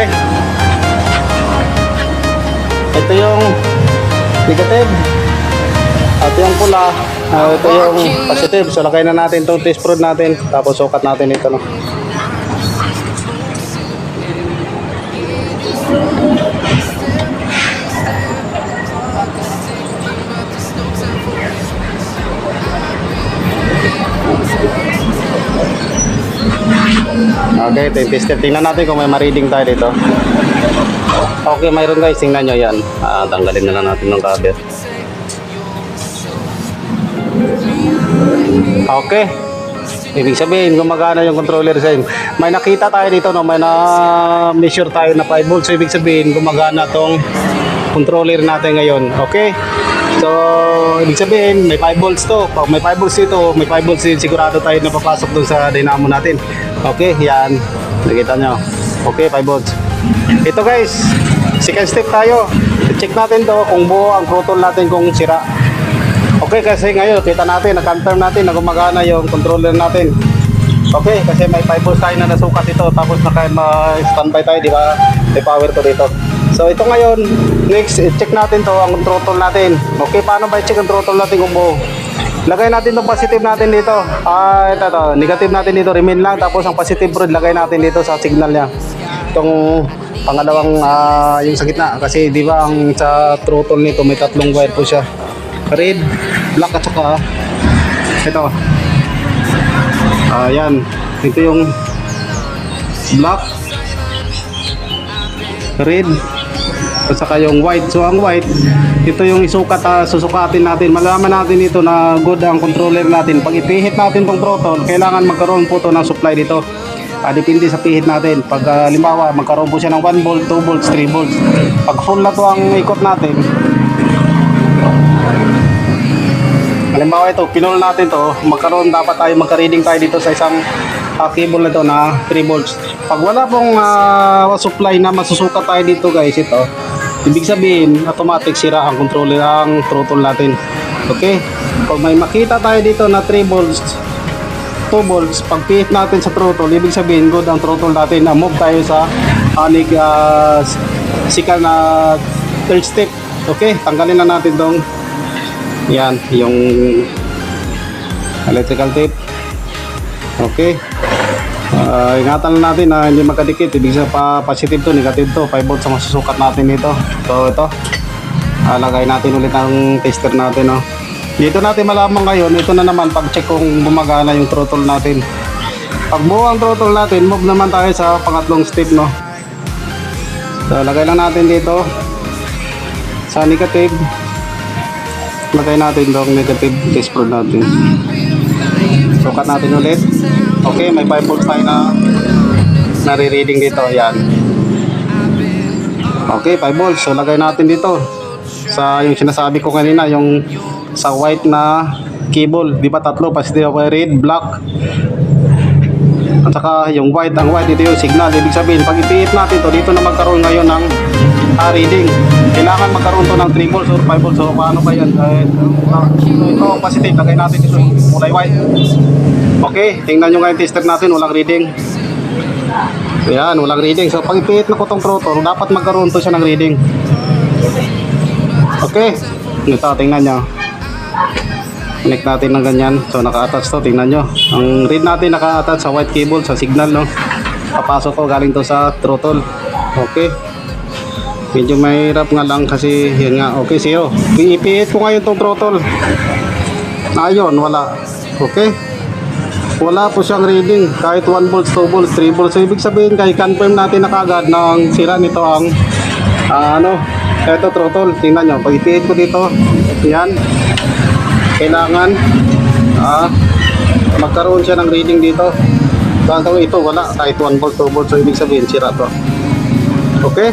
Okay. Ito yung negative. At yung pula, ito yung positive. So lagay na natin itong test prod natin. Tapos sukat natin ito, no. Okay, ito yung tester. Tingnan natin kung may ma-reading tayo dito. Okay, mayroon guys. Tingnan nyo yan. Tanggalin na lang natin ng cover. Okay. Ibig sabihin, gumagana yung controller sa inyo. May nakita tayo dito, no? May na-measure tayo na 5 volts. So, ibig sabihin, gumagana tong controller natin ngayon. Okay? So, ibig sabihin, may 5 volts to. Pag may 5 volts dito, may 5 volts din. Sigurado tayo na papasok dun sa dynamo natin. Okay, yan. Nakita nyo. Okay, 5 volts. Ito guys, second step tayo. Check natin to kung buo ang throttle natin kung sira. Okay, kasi ngayon, kita natin, na-confirm natin na gumagana yung controller natin. Okay, kasi may 5 volts tayo na nasukat ito. Tapos naka-standby tayo, di ba? May power to dito. So, ito ngayon, next, check natin to ang throttle natin. Okay, paano ba i-check ang throttle natin kung buo? Lagay natin itong positive natin dito. Ito, negative natin dito, remain lang. Tapos ang positive rod, lagay natin dito sa signal niya. Itong pangalawang, yung sa gitna. Kasi di ba ang sa throttle nito, may tatlong wire po siya. Red, black at saka ito. Yan. Ito yung black, red, at saka yung white. So ang white, ito yung isukat, susukatin natin. Malaman natin ito na good ang controller natin. Pag ipihit natin tong throttle, kailangan magkaroon po to ng supply dito. Depende sa pihit natin. Pag limbawa, magkaroon po siya ng 1 volt, 2 volts, 3 volts. Pag full na to ang ikot natin, halimbawa ito, pinol natin to, magkaroon dapat tayo, magka-reading tayo dito sa isang cable na to na 3 volts. Pag wala pong supply na masusukat tayo dito guys, ito, ibig sabihin, automatic sira ang controller, ang throttle natin. Okay? Pag may makita tayo dito na 3 volts, 2 volts, pag pihit natin sa throttle, ibig sabihin, good ang throttle natin. Move tayo sa sikal na third step. Okay? Tanggalin na natin tong yan, yung electrical tape. Okay. Ingatan na natin na hindi magkadikit. Ibig sabihin positive to, negative to. 5 volts ang masusukat natin dito. So ito, lagay natin ulit ang tester natin, no? Dito natin malaman ngayon. Ito na naman pag check kung gumagana yung throttle natin. Pag buo ang throttle natin, move naman tayo sa pangatlong step, no? So lagay lang natin dito sa negative. Lagay natin itong negative test prod natin. Sukat natin ulit. Okay, may 5 volts tayo na nare-reading dito. Yan. Okay, 5 volts. So lagay natin dito sa yung sinasabi ko kanina, yung sa white na cable. Di ba tatlo? Positive, red, black. At saka yung white. Ang white, ito yung signal. Ibig sabihin, pag ipihit natin to, dito na magkaroon ngayon ng reading. Kailangan magkaroon to ng 3 volts or 5 volts. So paano ba yan? Ito ang positive. Lagay natin dito kulay white. Okay, tingnan nyo nga yung tester natin. Walang reading. Ayan, walang reading. So pag ipihit na ko tong throttle, dapat magkaroon to siya ng reading. Okay, ito tingnan nyo. Connect natin ng ganyan. So naka-attach to. Tingnan nyo. Ang read natin naka-attach sa white cable, sa signal, no? Papasok ko galing to sa throttle. Okay. Medyo mahirap nga lang kasi yan nga. Okay, zero. Ipihit ko ngayon tong throttle. Ayun, wala. Okay. Wala po siyang reading. Kahit 1 volts, 2 volts, 3 volts. So ibig sabihin, kaya confirm natin na kagad na ang sira nito ang ito throttle. Tingnan nyo. Pag ipihit ko dito, yan. Kailangan magkaroon siya ng reading dito. So ito wala. Kahit 1 volt, 2 volts. So ibig sabihin, sira to. Okay.